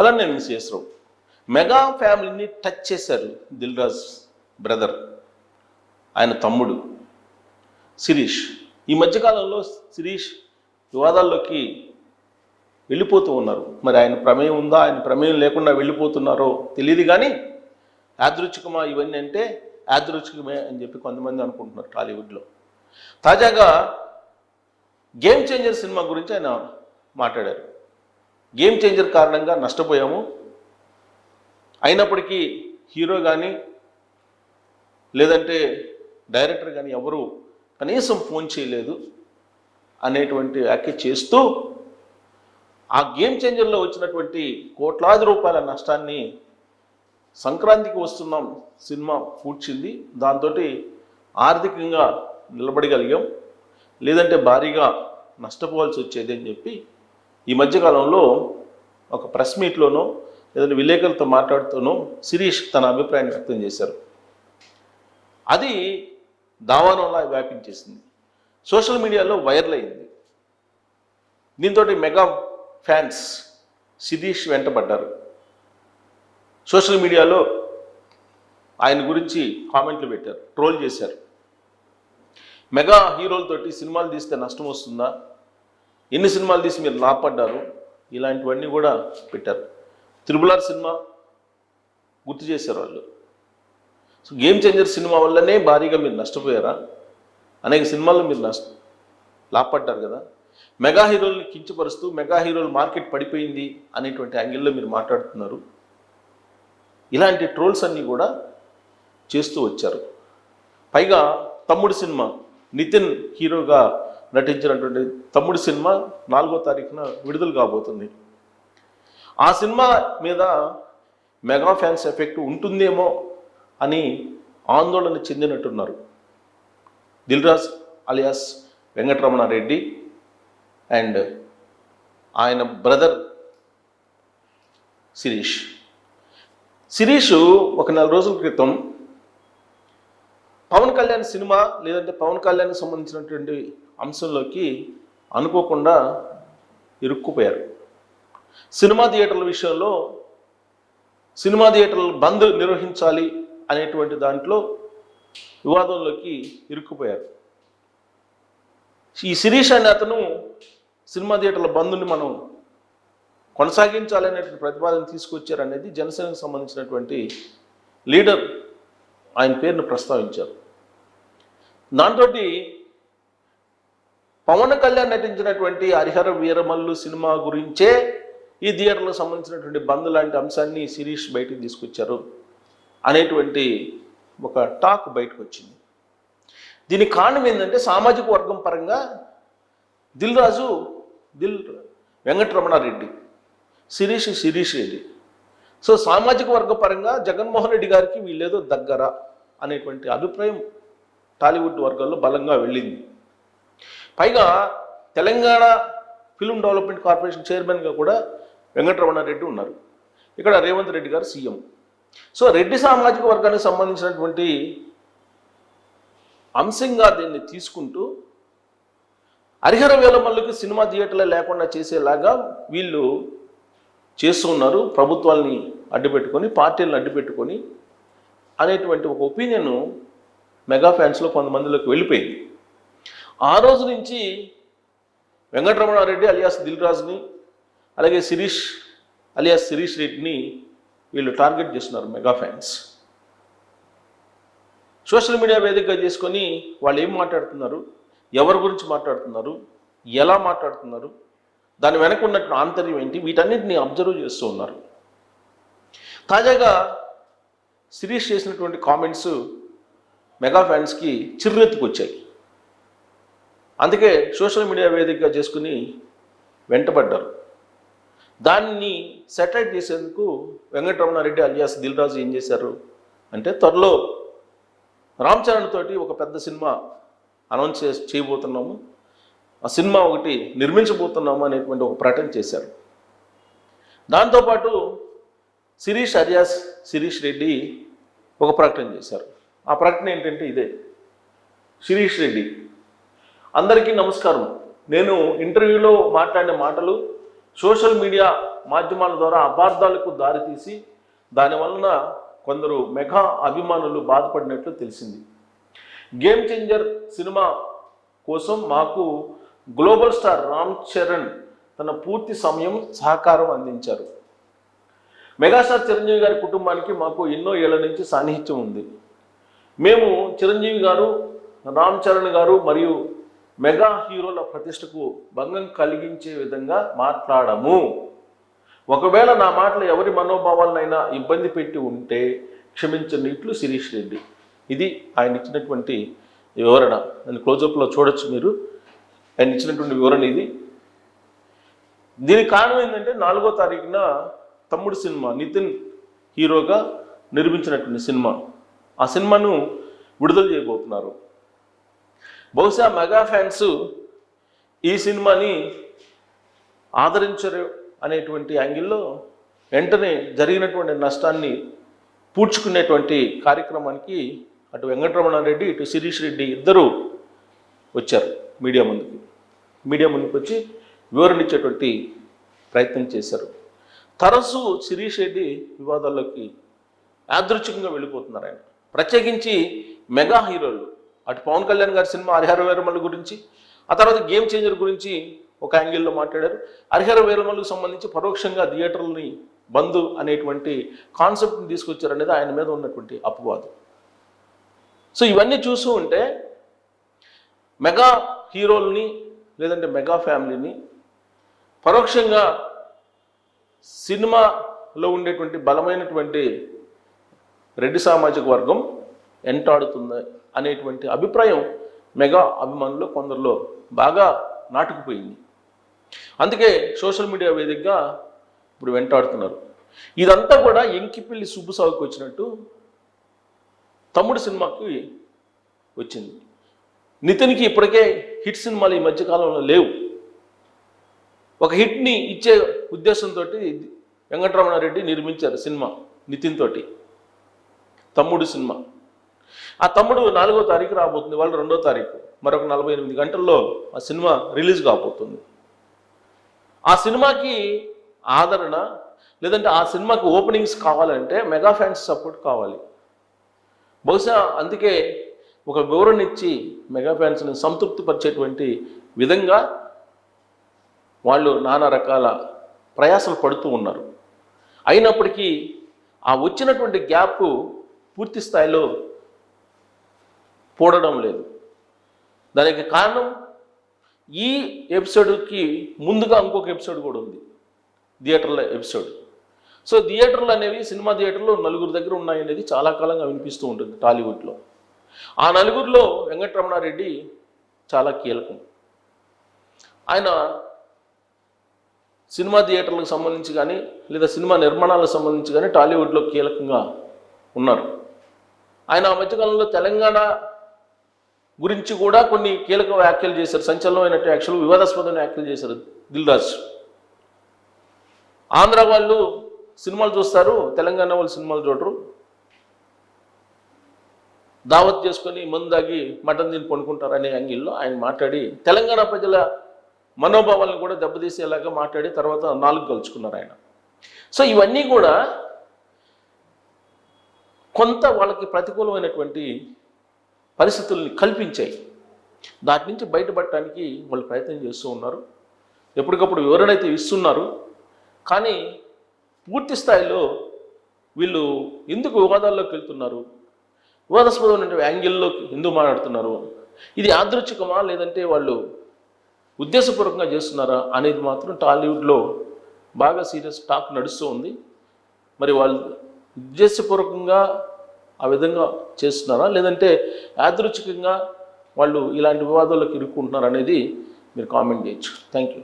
అలా నేను శేషరావు మెగా ఫ్యామిలీని టచ్ చేశారు దిల్ రాజు బ్రదర్, ఆయన తమ్ముడు శిరీష్. ఈ మధ్యకాలంలో శిరీష్ వివాదాల్లోకి వెళ్ళిపోతూ ఉన్నారు. మరి ఆయన ప్రమేయం ఉందా, ఆయన ప్రమేయం లేకుండా వెళ్ళిపోతున్నారో తెలియదు, కానీ యాదృచ్ఛికమా ఇవన్నీ అంటే యాదృచ్ఛికమే అని చెప్పి కొంతమంది అనుకుంటున్నారు టాలీవుడ్లో. తాజాగా గేమ్ చేంజర్ సినిమా గురించి ఆయన మాట్లాడారు. గేమ్ చేంజర్ కారణంగా నష్టపోయాము, అయినప్పటికీ హీరో కానీ లేదంటే డైరెక్టర్ కానీ ఎవరు కనీసం ఫోన్ చేయలేదు అనేటువంటి వ్యాఖ్య చేస్తూ ఆ గేమ్ చేంజర్లో వచ్చినటువంటి కోట్లాది రూపాయల నష్టాన్ని సంక్రాంతికి వస్తున్నాం సినిమా పూడ్చింది, దాంతో ఆర్థికంగా నిలబడగలిగాం, లేదంటే భారీగా నష్టపోవాల్సి వచ్చేది అని చెప్పి ఈ మధ్యకాలంలో ఒక ప్రెస్ మీట్లోనో లేదంటే విలేకరులతో మాట్లాడుతూనో శిరీష్ తన అభిప్రాయాన్ని వ్యక్తం చేశారు. అది దావానంలా వ్యాపించేసింది, సోషల్ మీడియాలో వైరల్ అయింది. దీంతో మెగా ఫ్యాన్స్ శిరీష్ వెంటబడ్డారు. సోషల్ మీడియాలో ఆయన గురించి కామెంట్లు పెట్టారు, ట్రోల్ చేశారు. మెగా హీరోలతోటి సినిమాలు తీస్తే నష్టం వస్తుందా, ఎన్ని సినిమాలు తీసి మీరు లాభపడ్డారు, ఇలాంటివన్నీ కూడా పెట్టారు. త్రిబుల్ సినిమా గుర్తు చేశారు వాళ్ళు. సో గేమ్ చేంజర్ సినిమా వల్లనే భారీగా మీరు నష్టపోయారా, అనేక సినిమాల్లో మీరు లాభపడ్డారు కదా, మెగా హీరోల్ని కించపరుస్తూ మెగా హీరోలు మార్కెట్ పడిపోయింది అనేటువంటి యాంగిల్లో మీరు మాట్లాడుతున్నారు. ఇలాంటి ట్రోల్స్ అన్నీ కూడా చేస్తూ వచ్చారు. పైగా తమ్ముడు సినిమా, నితిన్ హీరోగా నటించినటువంటి తమ్ముడు సినిమా 4వ తారీఖున విడుదల కాబోతుంది. ఆ సినిమా మీద మెగా ఫ్యాన్స్ ఎఫెక్ట్ ఉంటుందేమో అని ఆందోళన చెందినట్టున్నారు దిల్ రాజు అలియాస్ వెంకటరమణారెడ్డి అండ్ ఆయన బ్రదర్ శిరీష్. ఒక 4 రోజుల క్రితం పవన్ కళ్యాణ్ సినిమా లేదంటే పవన్ కళ్యాణ్కి సంబంధించినటువంటి అంశంలోకి అనుకోకుండా ఇరుక్కుపోయారు. సినిమా థియేటర్ల విషయంలో సినిమా థియేటర్లు బంద్ నిర్వహించాలి అనేటువంటి దాంట్లో వివాదంలోకి ఇరుక్కుపోయారు. ఈ శిరీష్ అనే అతను సినిమా థియేటర్ల బంద్ని మనం కొనసాగించాలనేటువంటి ప్రతిపాదన తీసుకొచ్చారనేది జనసేనకు సంబంధించినటువంటి లీడర్ ఆయన పేరును ప్రస్తావించారు. దాంతో పవన్ కళ్యాణ్ నటించినటువంటి హరిహర వీరమల్లు సినిమా గురించే ఈ థియేటర్లకు సంబంధించినటువంటి బంద్ లాంటి అంశాన్ని శిరీష్ బయటికి తీసుకొచ్చారు అనేటువంటి ఒక టాక్ బయటకు వచ్చింది. దీనికి కారణం ఏంటంటే సామాజిక వర్గం పరంగా దిల్ వెంకటరమణారెడ్డి, శిరీష్ రెడ్డి. సో సామాజిక వర్గ పరంగా జగన్మోహన్ రెడ్డి గారికి వీళ్ళేదో దగ్గర అనేటువంటి అభిప్రాయం టాలీవుడ్ వర్గాల్లో బలంగా వెళ్ళింది. పైగా తెలంగాణ ఫిల్మ్ డెవలప్మెంట్ కార్పొరేషన్ చైర్మన్గా కూడా వెంకటరమణారెడ్డి ఉన్నారు. ఇక్కడ రేవంత్ రెడ్డి గారు సీఎం. సో రెడ్డి సామాజిక వర్గానికి సంబంధించినటువంటి అంశంగా దీన్ని తీసుకుంటూ హరిహర వీరమల్లుకి సినిమా థియేటర్లే లేకుండా చేసేలాగా వీళ్ళు చేస్తున్నారు, ప్రభుత్వాల్ని అడ్డుపెట్టుకొని పార్టీలను అడ్డుపెట్టుకొని అనేటువంటి ఒక ఒపీనియన్ మెగా ఫ్యాన్స్లో కొంతమందిలోకి వెళ్ళిపోయింది. ఆ రోజు నుంచి వెంకటరమణారెడ్డి అలియాస్ దిల్ రాజుని అలాగే శిరీష్ రెడ్డిని వీళ్ళు టార్గెట్ చేస్తున్నారు మెగా ఫ్యాన్స్. సోషల్ మీడియా వేదికగా చేసుకొని వాళ్ళు ఏం మాట్లాడుతున్నారు, ఎవరి గురించి మాట్లాడుతున్నారు, ఎలా మాట్లాడుతున్నారు, దాని వెనక ఉన్నట్టు ఆంతర్యం ఏంటి, వీటన్నిటిని అబ్జర్వ్ చేస్తూ ఉన్నారు. తాజాగా శిరీష్ చేసినటువంటి కామెంట్స్ మెగా ఫ్యాన్స్కి చిర్రెత్తుకొచ్చాయి. అందుకే సోషల్ మీడియా వేదికగా చేసుకుని వెంటబడ్డారు. దాన్ని సెటిల్ చేసేందుకు వెంకటరమణారెడ్డి అలియాస్ దిల్ రాజు ఏం చేశారు అంటే, త్వరలో రామ్ చరణ్ తోటి ఒక పెద్ద సినిమా అనౌన్స్ చేయబోతున్నాము, ఆ సినిమా ఒకటి నిర్మించబోతున్నాము అనేటువంటి ఒక ప్రకటన చేశారు. దాంతోపాటు శిరీష్ రెడ్డి ఒక ప్రకటన చేశారు. ఆ ప్రకటన ఏంటంటే ఇదే: శిరీష్ రెడ్డి, అందరికీ నమస్కారం. నేను ఇంటర్వ్యూలో మాట్లాడిన మాటలు సోషల్ మీడియా మాధ్యమాల ద్వారా అపార్థాలకు దారితీసి దానివలన కొందరు మెగా అభిమానులు బాధపడినట్లు తెలిసింది. గేమ్ చేంజర్ సినిమా కోసం మాకు గ్లోబల్ స్టార్ రామ్ చరణ్ తన పూర్తి సమయం సహకారం అందించారు. మెగాస్టార్ చిరంజీవి గారి కుటుంబానికి మాకు ఎన్నో ఏళ్ల నుంచి సాన్నిహిత్యం ఉంది. మేము చిరంజీవి గారు, రామ్ చరణ్ గారు మరియు మెగా హీరోల ప్రతిష్టకు భంగం కలిగించే విధంగా మాట్లాడము. ఒకవేళ నా మాటలు ఎవరి మనోభావాలనైనా ఇబ్బంది పెట్టి ఉంటే క్షమించండి. ఇట్లు శిరీష్ రెడ్డి. ఇది ఆయన ఇచ్చినటువంటి వివరణ. నేను క్లోజప్లో చూడొచ్చు మీరు. ఆయన ఇచ్చినటువంటి వివరణ ఇది. దీనికి కారణం ఏంటంటే 4వ తారీఖున తమ్ముడు సినిమా నితిన్ హీరోగా నిర్మించినటువంటి సినిమా. ఆ సినిమాను విడుదల చేయబోతున్నారు. బహుశా మెగా ఫ్యాన్స్ ఈ సినిమాని ఆదరించరు అనేటువంటి యాంగిల్లో వెంటనే జరిగినటువంటి నష్టాన్ని పూడ్చుకునేటువంటి కార్యక్రమానికి అటు వెంకటరమణారెడ్డి ఇటు శిరీష్ రెడ్డి ఇద్దరూ వచ్చారు మీడియా ముందుకు వచ్చి వివరణ ఇచ్చేటువంటి ప్రయత్నం చేశారు. తరచూ శిరీష్ రెడ్డి వివాదాల్లోకి యాదృచ్ఛికంగా వెళ్ళిపోతున్నారు. ఆయన ప్రత్యేకించి మెగా హీరోలు అటు పవన్ కళ్యాణ్ గారి సినిమా హరిహర వీరమల్లు గురించి, ఆ తర్వాత గేమ్ చేంజర్ గురించి ఒక యాంగిల్లో మాట్లాడారు. హరిహర వీరమల్లుకు సంబంధించి పరోక్షంగా థియేటర్లని బంద్ అనేటువంటి కాన్సెప్ట్ని తీసుకొచ్చారు అనేది ఆయన మీద ఉన్నటువంటి అపవాదం. సో ఇవన్నీ చూస్తూ ఉంటే మెగా హీరోల్ని లేదంటే మెగా ఫ్యామిలీని పరోక్షంగా సినిమాలో ఉండేటువంటి బలమైనటువంటి రెడ్డి సామాజిక వర్గం ఎంటాడుతుంది అనేటువంటి అభిప్రాయం మెగా అభిమానులు కొందరిలో బాగా నాటుకుపోయింది. అందుకే సోషల్ మీడియా వేదికగా ఇప్పుడు వెంటాడుతున్నారు. ఇదంతా కూడా ఎంకిపిల్లి సుబ్బు సాగుకు వచ్చినట్టు తమ్ముడు సినిమాకి వచ్చింది. నితిన్కి ఇప్పటికే హిట్ సినిమాలు ఈ మధ్యకాలంలో లేవు. ఒక హిట్ని ఇచ్చే ఉద్దేశంతో వెంకటరమణారెడ్డి నిర్మించారు సినిమా నితిన్ తోటి, తమ్ముడు సినిమా. ఆ తమ్ముడు 4వ తారీఖు రాబోతుంది, వాళ్ళు 2వ తారీఖు. మరొక 48 గంటల్లో ఆ సినిమా రిలీజ్ కాబోతుంది. ఆ సినిమాకి ఆదరణ లేదంటే ఆ సినిమాకి ఓపెనింగ్స్ కావాలంటే మెగా ఫ్యాన్స్ సపోర్ట్ కావాలి. బహుశా అందుకే ఒక వివరణ ఇచ్చి మెగా ఫ్యాన్స్ని సంతృప్తిపరిచేటువంటి విధంగా వాళ్ళు నానా రకాల ప్రయాసాలు పడుతూ ఉన్నారు. అయినప్పటికీ ఆ వచ్చినటువంటి గ్యాప్ పూర్తి స్థాయిలో పూడడం లేదు. దానికి కారణం ఈ ఎపిసోడ్కి ముందుగా ఇంకొక ఎపిసోడ్ కూడా ఉంది, థియేటర్ల ఎపిసోడ్. సో థియేటర్లు అనేవి సినిమా థియేటర్లు 4 దగ్గర ఉన్నాయనేది చాలా కాలంగా వినిపిస్తూ ఉంటుంది టాలీవుడ్లో. ఆ 4లో వెంకటరమణారెడ్డి చాలా కీలకం. ఆయన సినిమా థియేటర్లకు సంబంధించి కానీ లేదా సినిమా నిర్మాణాలకు సంబంధించి కానీ టాలీవుడ్లో కీలకంగా ఉన్నారు. ఆయన ఆ మధ్యకాలంలో తెలంగాణ గురించి కూడా కొన్ని కీలక వ్యాఖ్యలు చేశారు, సంచలనమైన వ్యాఖ్యలు, వివాదాస్పదమైన వ్యాఖ్యలు చేశారు దిల్ రాజు. ఆంధ్ర వాళ్ళు సినిమాలు చూస్తారు, తెలంగాణ వాళ్ళు సినిమాలు చూడరు, దావత్ చేసుకొని మందాగి మటన్ తిని పడుకుంటారు అనే యాంగిల్లో ఆయన మాట్లాడి తెలంగాణ ప్రజల మనోభావాలను కూడా దెబ్బతీసేలాగా మాట్లాడి తర్వాత 4 కలుచుకున్నారు ఆయన. సో ఇవన్నీ కూడా కొంత వాళ్ళకి ప్రతికూలమైనటువంటి పరిస్థితుల్ని కల్పించాయి. దాటి నుంచి బయటపడటానికి వాళ్ళు ప్రయత్నం చేస్తూ ఉన్నారు. ఎప్పటికప్పుడు వివరణ అయితే ఇస్తున్నారు. కానీ పూర్తి స్థాయిలో వీళ్ళు ఎందుకు వివాదాల్లోకి వెళ్తున్నారు, వివాదాస్పదమైన యాంగిల్లోకి ఎందుకు మాట్లాడుతున్నారు, ఇది యాదృచ్ఛికమా లేదంటే వాళ్ళు ఉద్దేశపూర్వకంగా చేస్తున్నారా అనేది మాత్రం టాలీవుడ్లో బాగా సీరియస్ టాక్ నడుస్తూ ఉంది. మరి వాళ్ళు ఉద్దేశపూర్వకంగా ఆ విధంగా చేస్తున్నారా లేదంటే యాదృచ్ఛికంగా వాళ్ళు ఇలాంటి వివాదాల్లోకి ఇరుక్కుంటున్నారా అనేది మీరు కామెంట్ చేయొచ్చు. Thank you.